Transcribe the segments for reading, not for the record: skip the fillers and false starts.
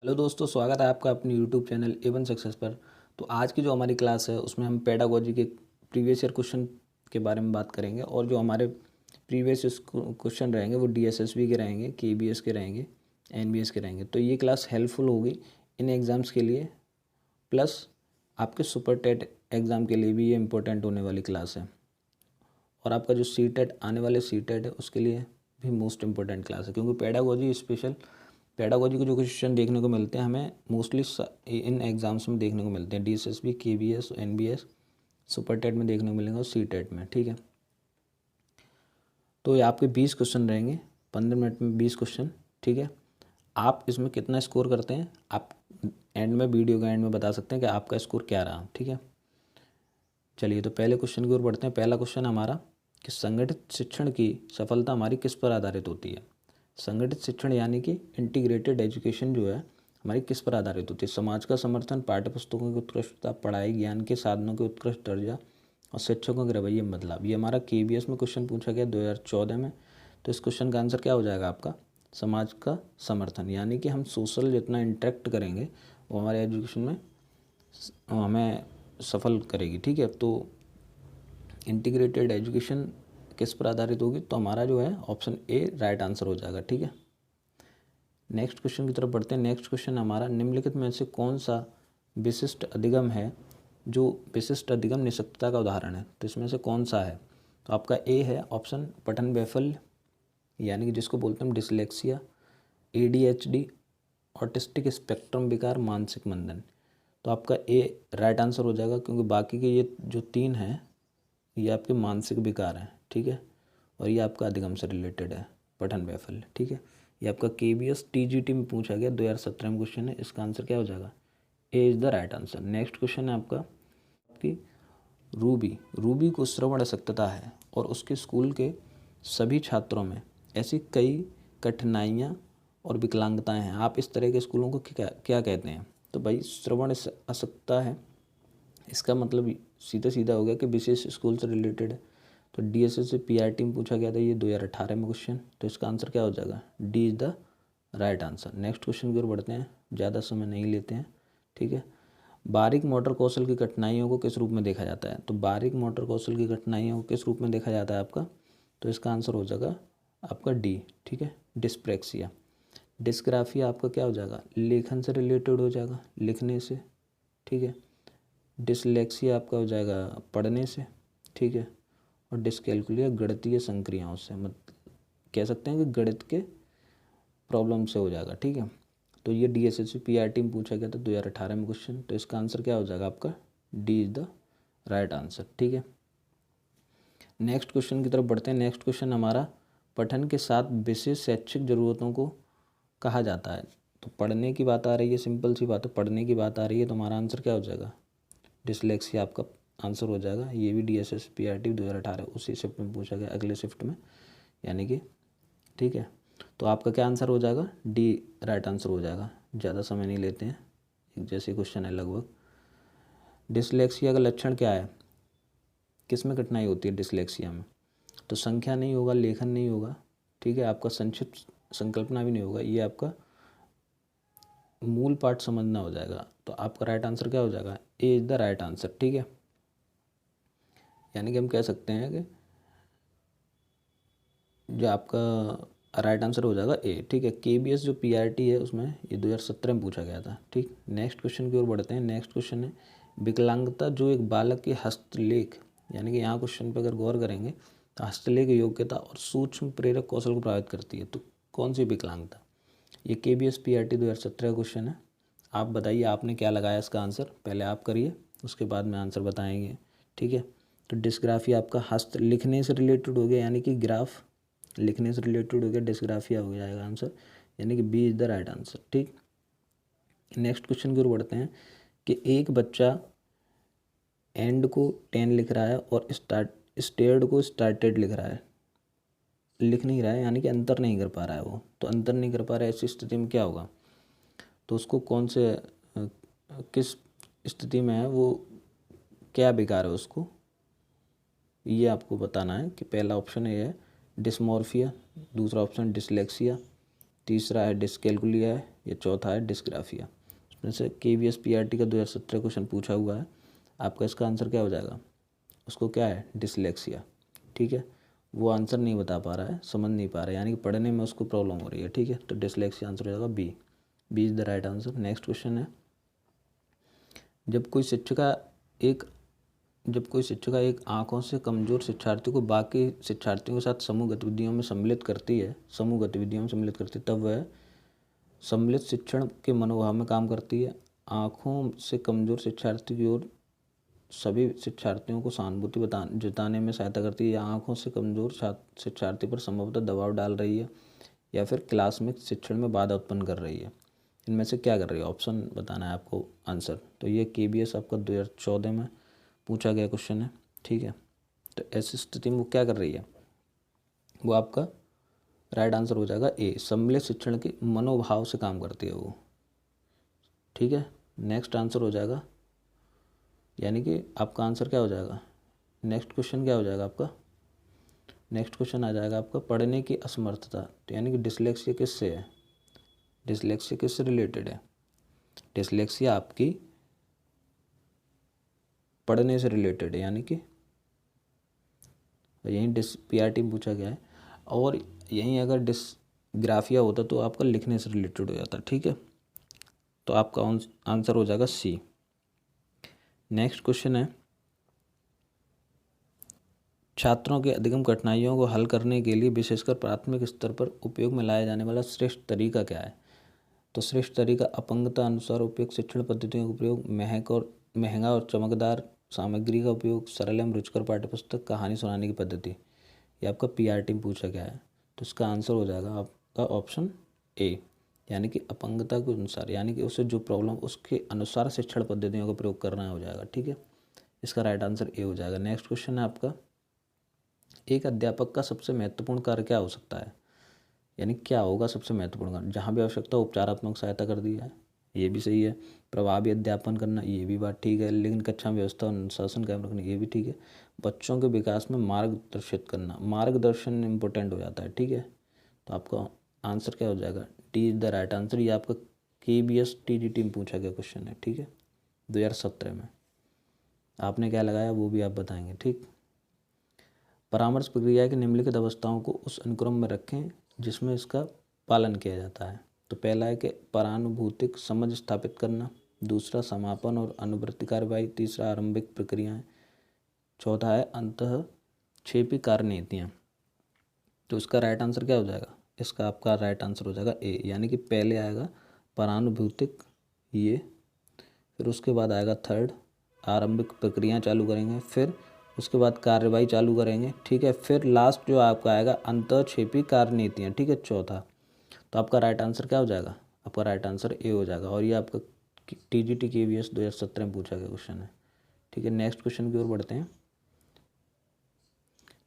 Hello दोस्तों, स्वागत है आपका अपनी यूट्यूब चैनल एवन सक्सेस पर। तो आज की जो हमारी क्लास है उसमें हम पेडागोजी के प्रीवियस ईयर क्वेश्चन के बारे में बात करेंगे। और जो हमारे प्रीवियस क्वेश्चन रहेंगे वो डीएसएसबी के रहेंगे, केबीएस के रहेंगे, एनबीएस के रहेंगे। तो ये क्लास हेल्पफुल होगी इन एग्ज़ाम्स के लिए, प्लस आपके सुपर टेट एग्ज़ाम के लिए भी ये इम्पोर्टेंट होने वाली क्लास है। और आपका जो सी टेट आने वाले सी टेट है उसके लिए भी मोस्ट इम्पोर्टेंट क्लास है, क्योंकि पेडागोजी स्पेशल पेडागोजी के जो क्वेश्चन देखने को मिलते हैं हमें मोस्टली इन एग्ज़ाम्स में देखने को मिलते हैं। DSSB, KBS, NBS, super TET में देखने को मिलेंगे और सी टेट में। ठीक है, तो ये आपके 20 क्वेश्चन रहेंगे, 15 मिनट में 20 क्वेश्चन। ठीक है, आप इसमें कितना स्कोर करते हैं आप एंड में, वीडियो के एंड में बता सकते हैं कि आपका स्कोर क्या रहा। ठीक है, चलिए तो पहले क्वेश्चन की ओर बढ़ते हैं। पहला क्वेश्चन हमारा कि संगठित शिक्षण की सफलता हमारी किस पर आधारित होती है। संगठित शिक्षण यानी कि इंटीग्रेटेड एजुकेशन जो है हमारी किस पर आधारित होती है। समाज का समर्थन, पाठ्यपुस्तकों की उत्कृष्टता, पढ़ाई ज्ञान के साधनों के उत्कृष्ट दर्जा और शिक्षकों के रवैये में बदलाव। ये हमारा केबीएस में क्वेश्चन पूछा गया 2014 में। तो इस क्वेश्चन का आंसर क्या हो जाएगा आपका, समाज का समर्थन। यानी कि हम सोशल जितना इंटरेक्ट करेंगे वो हमारे एजुकेशन में हमें सफल करेगी। ठीक है, तो इंटीग्रेटेड एजुकेशन किस पर आधारित होगी, तो हमारा जो है ऑप्शन ए राइट आंसर हो जाएगा। ठीक है, नेक्स्ट क्वेश्चन की तरफ बढ़ते हैं। नेक्स्ट क्वेश्चन हमारा निम्नलिखित में से कौन सा विशिष्ट अधिगम है जो विशिष्ट अधिगम निःशक्तता का उदाहरण है। तो इसमें से कौन सा है, तो आपका ए है ऑप्शन पठन वैफल्य, यानी कि जिसको बोलते हैं डिसलेक्सिया, एडीएचडी, ऑटिस्टिक स्पेक्ट्रम विकार, मानसिक मंदन। तो आपका ए राइट आंसर हो जाएगा, क्योंकि बाकी के ये जो तीन हैं ये आपके मानसिक विकार हैं। ठीक है, और ये आपका अधिगम से रिलेटेड है, पठन वैफल्य। ठीक है, ये आपका केबीएस टीजीटी में पूछा गया 2017 में क्वेश्चन है। इसका आंसर क्या हो जाएगा, A is the right answer. Next question है आपका कि रूबी को श्रवण अशक्तता है और उसके स्कूल के सभी छात्रों में ऐसी कई कठिनाइयाँ और विकलांगताएं हैं। आप इस तरह के स्कूलों को क्या क्या कहते हैं। तो भाई श्रवण अशक्तता है, इसका मतलब सीधा सीधा हो गया कि विशेष स्कूल से रिलेटेड है। तो डीएसएस से पीआरटी में पूछा गया था ये 2018 में क्वेश्चन। तो इसका आंसर क्या हो जाएगा, D is the right answer. Next question की ओर बढ़ते हैं, ज़्यादा समय नहीं लेते हैं। ठीक है, बारीक मोटर कौशल की कठिनाइयों को किस रूप में देखा जाता है। तो बारीक मोटर कौशल की कठिनाइयों को किस रूप में देखा जाता है आपका, तो इसका आंसर हो जाएगा आपका डी। ठीक है, डिस्प्रेक्सिया। डिस्ग्राफिया आपका क्या हो जाएगा, लेखन से रिलेटेड हो जाएगा, लिखने से। ठीक है, डिसलेक्सिया आपका हो जाएगा पढ़ने से। ठीक है, और डिसकैलकुलिया गणितीय संक्रियाओं से, मतलब कह सकते हैं कि गणित के प्रॉब्लम से हो जाएगा। ठीक है, तो ये डीएसएससी पीआरटी में पूछा गया था 2018 में क्वेश्चन। तो इसका आंसर क्या हो जाएगा आपका, D is the right answer. ठीक है, नेक्स्ट क्वेश्चन की तरफ बढ़ते हैं। नेक्स्ट क्वेश्चन हमारा पठन के साथ विशेष शैक्षिक ज़रूरतों को कहा जाता है। तो पढ़ने की बात आ रही है, सिंपल सी बात है, पढ़ने की बात आ रही है, तो हमारा आंसर क्या हो जाएगा, डिसलेक्सिया आपका आंसर हो जाएगा। ये भी डीएसएस पीआरटी 2018 उसी शिफ्ट में पूछा गया, अगले शिफ्ट में, यानी कि। ठीक है, तो आपका क्या आंसर हो जाएगा, डी राइट आंसर हो जाएगा। ज़्यादा समय नहीं लेते हैं, एक जैसे क्वेश्चन है लगभग। डिसलेक्सिया का लक्षण क्या है, किस में कठिनाई होती है डिसलेक्सिया में, तो संख्या नहीं होगा, लेखन नहीं होगा। ठीक है, आपका संक्षिप्त संकल्पना भी नहीं होगा, ये आपका मूल पाठ समझना हो जाएगा। तो आपका राइट आंसर क्या हो जाएगा, A is the right answer. ठीक है, यानी कि हम कह सकते हैं कि जो आपका राइट आंसर हो जाएगा ए। ठीक है, केबीएस जो पीआरटी है उसमें ये 2017 में पूछा गया था। ठीक, नेक्स्ट क्वेश्चन की ओर बढ़ते हैं। नेक्स्ट क्वेश्चन है विकलांगता जो एक बालक के हस्तलेख, यानी कि यहाँ क्वेश्चन पर अगर गौर करेंगे तो हस्तलेख योग्यता और सूक्ष्म प्रेरक कौशल को प्रभावित करती है। तो कौन सी विकलांगता, ये केबीएस पीआरटी 2017 का क्वेश्चन है। आप बताइए आपने क्या लगाया इसका आंसर, पहले आप करिए उसके बाद में आंसर बताएंगे। ठीक है, तो डिस्ग्राफिया आपका हस्त लिखने से रिलेटेड हो गया, यानी कि ग्राफ लिखने से रिलेटेड हो गया, डिस्ग्राफिया हो जाएगा आंसर, यानी कि B is the right answer. ठीक, नेक्स्ट क्वेश्चन की ओर बढ़ते हैं कि एक बच्चा एंड को 10 लिख रहा है और स्टेयर्ड को स्टार्टेड लिख रहा है, लिख नहीं रहा है, यानी कि अंतर नहीं कर पा रहा है वो। तो अंतर नहीं कर पा रहा है, ऐसी स्थिति में क्या होगा, तो उसको कौन से किस स्थिति में है वो, क्या विकार है उसको, ये आपको बताना है। कि पहला ऑप्शन ये है डिस्मॉर्फिया, दूसरा ऑप्शन डिसलेक्सिया, तीसरा है डिस्कैलकुलिया है, या चौथा है डिस्ग्राफिया। उसमें से KVS PRT का 2017 क्वेश्चन पूछा हुआ है, आपका इसका आंसर क्या हो जाएगा? उसको क्या है? डिसलेक्सिया। ठीक है, वो आंसर नहीं बता पा रहा है, समझ नहीं पा रहा है, यानी कि पढ़ने में उसको प्रॉब्लम हो रही है। ठीक है, तो डिसलेक्सिया आंसर हो जाएगा B. B is the right answer. Next question है, जब कोई शिक्षिका एक आंखों से कमज़ोर शिक्षार्थी को बाकी शिक्षार्थियों के साथ समूह गतिविधियों में सम्मिलित करती है, तब वह सम्मिलित शिक्षण के मनोभाव में काम करती है। आंखों से कमज़ोर शिक्षार्थी की ओर सभी शिक्षार्थियों को सहानुभूति जताने में सहायता करती है, या आंखों से कमज़ोर शिक्षार्थी पर संभवतः दबाव डाल रही है, या फिर क्लास में शिक्षण में बाधा उत्पन्न कर रही है। इनमें से क्या कर रही है? ऑप्शन बताना है आपको आंसर। तो ये KBS आपका 2014 में पूछा गया क्वेश्चन है। ठीक है, तो ऐसी स्थिति में वो क्या कर रही है? वो आपका राइट आंसर हो जाएगा ए, सम्मिलित शिक्षण के मनोभाव से काम करती है वो। ठीक है, नेक्स्ट आंसर हो जाएगा, यानी कि आपका आंसर क्या हो जाएगा? नेक्स्ट क्वेश्चन क्या हो जाएगा आपका? नेक्स्ट क्वेश्चन आ जाएगा आपका पढ़ने की असमर्थता। तो यानी कि डिसलेक्सिया किससे है? डिसलेक्सिया किससे रिलेटेड है? डिसलेक्सिया आपकी पढ़ने से रिलेटेड है, यानी कि यहीं PRT में पूछा गया है, और यहीं अगर डिसग्राफिया होता तो आपका लिखने से रिलेटेड हो जाता। ठीक है, तो आपका आंसर हो जाएगा सी। नेक्स्ट क्वेश्चन है, छात्रों के अधिगम कठिनाइयों को हल करने के लिए विशेषकर प्राथमिक स्तर पर उपयोग में लाया जाने वाला श्रेष्ठ तरीका क्या है? तो श्रेष्ठ तरीका अपंगता अनुसार उपयुक्त शिक्षण पद्धतियों का उपयोग, महंगा और चमकदार सामग्री का उपयोग, सरल एवं रुचिकर पाठ्यपुस्तक, कहानी सुनाने की पद्धति। ये आपका PRT में पूछा गया है, तो इसका आंसर हो जाएगा आपका ऑप्शन ए, यानी कि अपंगता के अनुसार, यानी कि उसे जो प्रॉब्लम उसके अनुसार शिक्षण पद्धतियों का प्रयोग करना हो जाएगा। ठीक है, इसका राइट आंसर ए हो जाएगा। नेक्स्ट क्वेश्चन है आपका, एक अध्यापक का सबसे महत्वपूर्ण कार्य क्या हो सकता है? यानी क्या होगा सबसे महत्वपूर्ण कार्य? जहाँ भी आवश्यकता उपचारात्मक सहायता कर दी है, ये भी सही है। प्रभावी अध्यापन करना, ये भी बात ठीक है। लेकिन कक्षा में व्यवस्था और अनुशासन कायम रखना, ये भी ठीक है। बच्चों के विकास में मार्गदर्शित करना, मार्गदर्शन इम्पोर्टेंट हो जाता है। ठीक है, तो आपका आंसर क्या हो जाएगा? D is the right answer. ये आपका KBS TGT में पूछा गया क्वेश्चन है। ठीक है, 2017 में। आपने क्या लगाया वो भी आप बताएंगे। ठीक, परामर्श प्रक्रिया की निम्नलिखित अवस्थाओं को उस अनुक्रम में रखें जिसमें इसका पालन किया जाता है। तो पहला है कि परानुभूतिक समझ स्थापित करना, दूसरा समापन और अनुवृत्ति कार्रवाई, तीसरा आरंभिक प्रक्रियाएं, चौथा है अंतःक्षेपी कार्यनीतियाँ। तो इसका राइट आंसर क्या हो जाएगा? इसका आपका राइट आंसर हो जाएगा ए, यानी कि पहले आएगा परानुभूतिक, ये, फिर उसके बाद आएगा थर्ड आरंभिक प्रक्रियाएं चालू करेंगे, फिर उसके बाद कार्रवाई चालू करेंगे। ठीक है, फिर लास्ट जो आपका आएगा अंतःक्षेपी कार्यनीतियाँ। ठीक है, चौथा। तो आपका राइट आंसर क्या हो जाएगा? आपका राइट आंसर ए हो जाएगा, और ये आपका TGT KBS 2017 में पूछा गया क्वेश्चन है। ठीक है, नेक्स्ट क्वेश्चन की ओर बढ़ते हैं।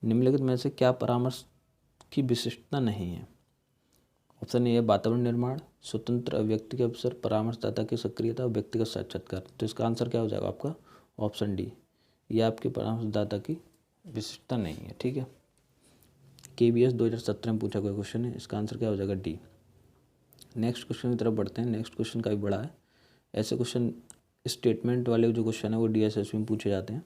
निम्नलिखित में से क्या परामर्श की विशिष्टता नहीं है? ऑप्शन ए है वातावरण निर्माण, स्वतंत्र अभिव्यक्ति के अवसर, परामर्शदाता की सक्रियता, व्यक्तिगत साक्षात्कार। तो इसका आंसर क्या हो जाएगा आपका? ऑप्शन डी, ये आपके परामर्शदाता की विशिष्टता नहीं है। ठीक है, KBS 2017 में पूछा गया क्वेश्चन है, इसका आंसर क्या हो जाएगा? डी। नेक्स्ट क्वेश्चन की तरफ बढ़ते हैं। नेक्स्ट क्वेश्चन काफ़ी बड़ा है। ऐसे क्वेश्चन स्टेटमेंट वाले जो क्वेश्चन है वो DSSB में पूछे जाते हैं।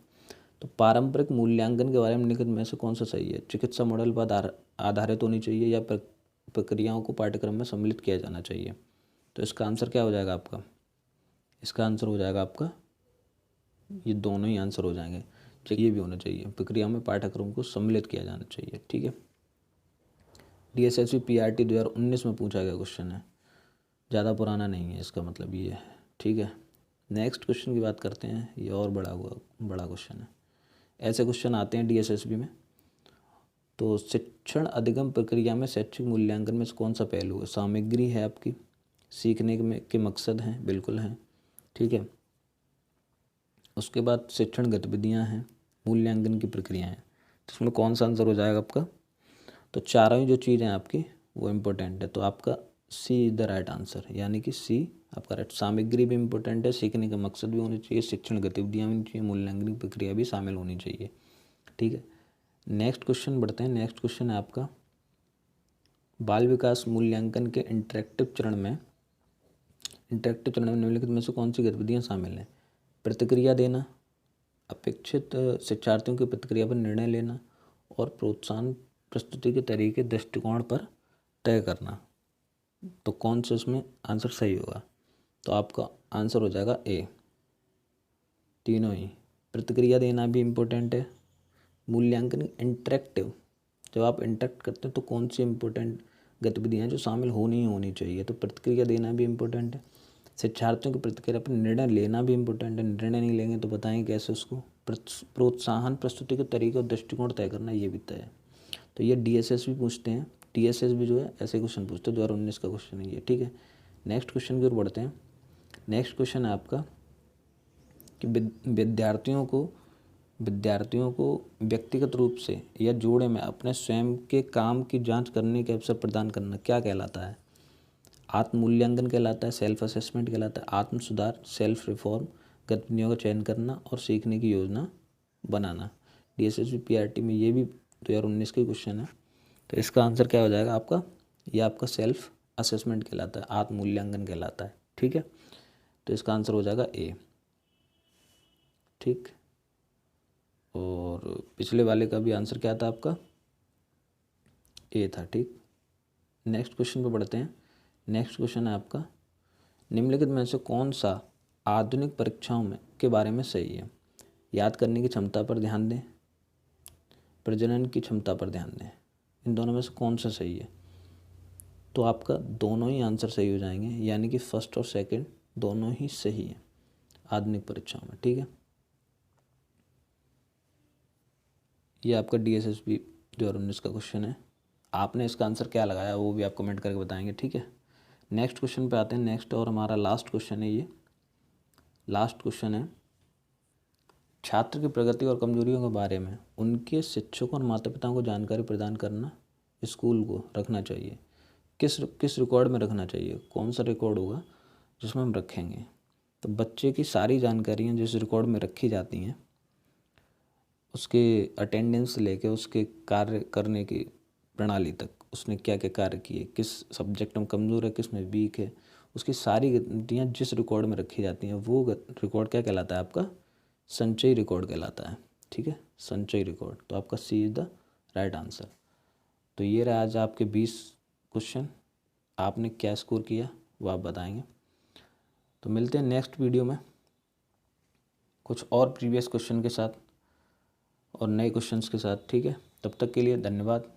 तो पारंपरिक मूल्यांकन के बारे में निम्नलिखित में से कौन सा सही है? चिकित्सा मॉडल पर आधारित होनी चाहिए, या प्रक्रियाओं को पाठ्यक्रम में सम्मिलित किया जाना चाहिए? तो इसका आंसर क्या हो जाएगा आपका? इसका आंसर हो जाएगा आपका, ये दोनों ही आंसर हो जाएंगे। ये भी होना चाहिए, प्रक्रिया में पाठ्यक्रम को सम्मिलित किया जाना चाहिए। ठीक है, DSSB PRT 2019 में पूछा गया क्वेश्चन है, ज़्यादा पुराना नहीं है, इसका मतलब ये है। ठीक है, नेक्स्ट क्वेश्चन की बात करते हैं। ये और बड़ा क्वेश्चन है। ऐसे क्वेश्चन आते हैं DSSB में। तो शिक्षण अधिगम प्रक्रिया में शैक्षिक मूल्यांकन में कौन सा पहलू है? सामग्री है आपकी, सीखने के मकसद हैं, बिल्कुल हैं। ठीक है, उसके बाद शिक्षण गतिविधियां हैं, मूल्यांकन की प्रक्रिया है। तो इसमें कौन सा आंसर हो जाएगा आपका? तो चारों ही जो चीज़ें आपकी वो इम्पोर्टेंट है, तो आपका सी इज द राइट आंसर, यानी कि सी आपका राइट। सामग्री भी इम्पोर्टेंट है, सीखने का मकसद भी होना चाहिए, शिक्षण गतिविधियाँ भी होनी चाहिए, मूल्यांकन की प्रक्रिया भी शामिल होनी चाहिए। ठीक है, नेक्स्ट क्वेश्चन बढ़ते हैं। नेक्स्ट क्वेश्चन है आपका बाल विकास मूल्यांकन के इंटरेक्टिव चरण में निम्नलिखित में से कौन सी गतिविधियाँ शामिल हैं? प्रतिक्रिया देना, अपेक्षित शिक्षार्थियों की प्रतिक्रिया पर निर्णय लेना और प्रोत्साहन प्रस्तुति के तरीके दृष्टिकोण पर तय करना। तो कौन सा इसमें आंसर सही होगा? तो आपका आंसर हो जाएगा ए, तीनों ही। प्रतिक्रिया देना भी इम्पोर्टेंट है, मूल्यांकन इंटरेक्टिव, जब आप इंटरेक्ट करते हैं तो कौन सी इम्पोर्टेंट गतिविधियाँ जो शामिल होनी चाहिए, तो प्रतिक्रिया देना भी इम्पोर्टेंट है। शिक्षार्थियों की प्रतिक्रिया पर निर्णय लेना भी इम्पोर्टेंट है, निर्णय नहीं लेंगे तो बताएं कैसे उसको। प्रोत्साहन प्रस्तुति के तरीके और दृष्टिकोण तय करना, ये भी तय है। तो ये DSS भी पूछते हैं, TSS भी जो है ऐसे क्वेश्चन पूछते हैं, 2019 का क्वेश्चन है ये, ठीक है। नेक्स्ट क्वेश्चन की ओर बढ़ते हैं। नेक्स्ट क्वेश्चन है आपका कि विद्यार्थियों को व्यक्तिगत रूप से या जोड़े में अपने स्वयं के काम की जांच करने के अवसर प्रदान करना क्या कहलाता है? आत्ममूल्यांकन कहलाता है, सेल्फ असेसमेंट कहलाता है, आत्म सुधार, सेल्फ रिफॉर्म, गतिविधियों का चयन करना और सीखने की योजना बनाना। DSS PRT में ये भी 2019 के क्वेश्चन है। तो इसका आंसर क्या हो जाएगा आपका? ये आपका सेल्फ असेसमेंट कहलाता है, आत्ममूल्यांकन कहलाता है, ठीक है। तो इसका आंसर हो जाएगा ए, ठीक। और पिछले वाले का भी आंसर क्या था आपका? ए था, ठीक। नेक्स्ट क्वेश्चन पे बढ़ते हैं। नेक्स्ट क्वेश्चन है आपका, निम्नलिखित में से कौन सा आधुनिक परीक्षाओं में के बारे में सही है? याद करने की क्षमता पर ध्यान दें, प्रजनन की क्षमता पर ध्यान दें, इन दोनों में से कौन सा सही है? तो आपका दोनों ही आंसर सही हो जाएंगे, यानी कि फर्स्ट और सेकंड दोनों ही सही है आधुनिक परीक्षाओं में, ठीक है। ये आपका DSSB 2019 का क्वेश्चन है। आपने इसका आंसर क्या लगाया वो भी आप कमेंट करके बताएंगे, ठीक है। नेक्स्ट क्वेश्चन पे आते हैं। नेक्स्ट और हमारा लास्ट क्वेश्चन है, ये लास्ट क्वेश्चन है, छात्र की प्रगति और कमजोरियों के बारे में उनके शिक्षकों और माता पिताओं को जानकारी प्रदान करना स्कूल को रखना चाहिए। किस रिकॉर्ड में रखना चाहिए? कौन सा रिकॉर्ड होगा जिसमें हम रखेंगे? तो बच्चे की सारी जानकारियाँ जिस रिकॉर्ड में रखी जाती हैं, उसके अटेंडेंस से लेके उसके कार्य करने की प्रणाली तक, उसने क्या क्या कार्य किए, किस सब्जेक्ट में कमज़ोर है, किस में वीक है, उसकी सारी गतिविधियाँ जिस रिकॉर्ड में रखी जाती हैं वो रिकॉर्ड क्या कहलाता है आपका? संचयी रिकॉर्ड कहलाता है, ठीक है, संचयी रिकॉर्ड। तो आपका सी इज़ द राइट आंसर। तो ये रहा आज आपके 20 क्वेश्चन। आपने क्या स्कोर किया वो आप बताएंगे। तो मिलते हैं नेक्स्ट वीडियो में कुछ और प्रीवियस क्वेश्चन के साथ और नए क्वेश्चंस के साथ, ठीक है। तब तक के लिए धन्यवाद।